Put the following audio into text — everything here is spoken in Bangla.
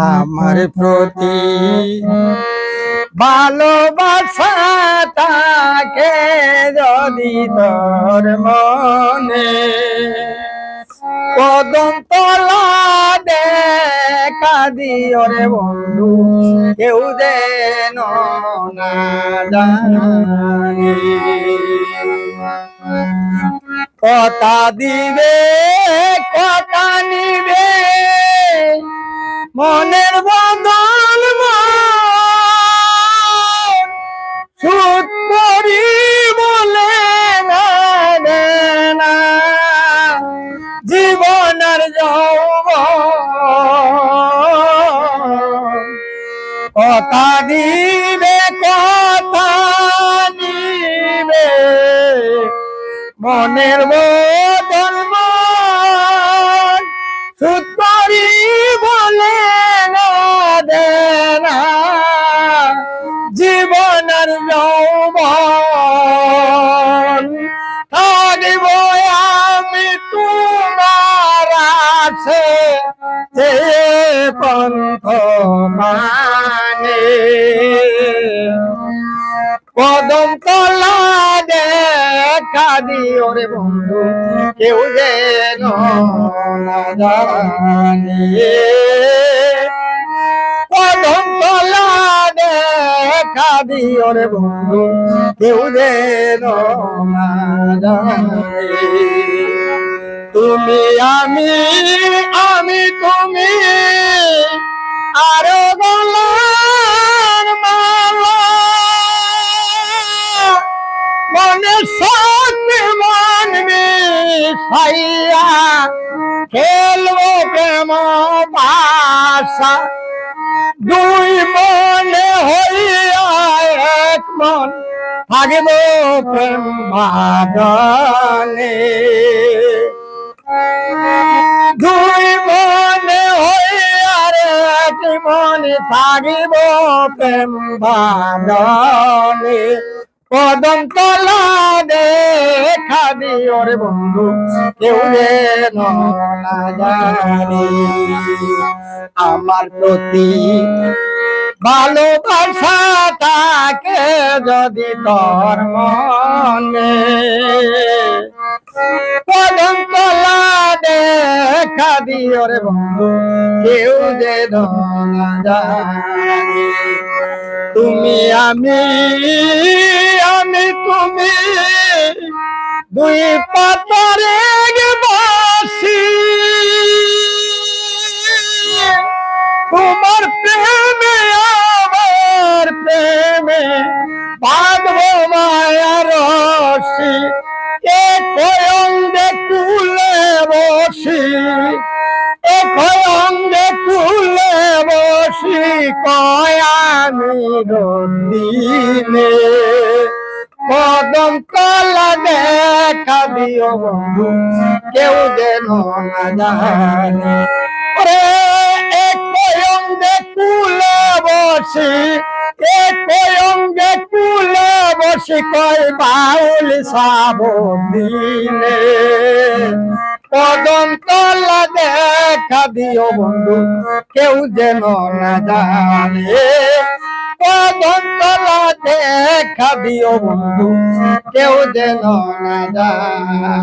আমার প্রতি ভালোবাসা থাকে যদি তোর মনে, কদম তলা দেখা দিও রে বন্ধু, কেউ যেন না জানে। কথা দিবে কথা নিবে মনের বদল সুদ করি বলে না জীবনের যৌবন। কথা দিবে কথা নিবে মনের বদল সুদ করি বলে না জীবনের যৌবন। থাকব আমি তোমার আছে যে পন্থ মানে, কদম তলা দেখা দিও রে বন্ধু, কেউ যেন না জানে। কদম তলা দেখা দিও রে বন্ধু, কেউ যেন না জানে। তুমি আমি আমি তুমি আরো গলার মালা, মনে সত্যি মন মিশাইয়া খেলবো প্রেম ভাষা, দুই মনে হইয়া এক মন থাকিব প্রেম বাগানে। দুই মনে হইয়া এক মনে থাকিব প্রেম বাগানে, কদম তলা দেখা দিও রে বন্ধু, কেউ যেন না জানে। আমার প্রতি ভালোবাসা থাকে যদি তোর মনে, কদম তলা দেখা দিও রে বন্ধু, কেউ যেন না জানে। তুমি আমি আমি তুমি দুই পাতারে বাসি, তোমার প্রেমে আমার প্রেমে বাঁধবো মায়ার রশি, এক অঙ্গে কুলে বসি এক অঙ্গে কুলে বসি কয়ামি দিনে, কদম তলা দেখা দিও বন্ধু, কেউ যেন না জানে। এক অঙ্গে কুলে বসি এক অঙ্গে কুলে বসি কয় বাউল সাবদিনে, কদম তলা দেখা দিও বন্ধু, কেউ যেন না জানে। কদম তলা দেখা দিও বন্ধু, কেউ যেন না জানে।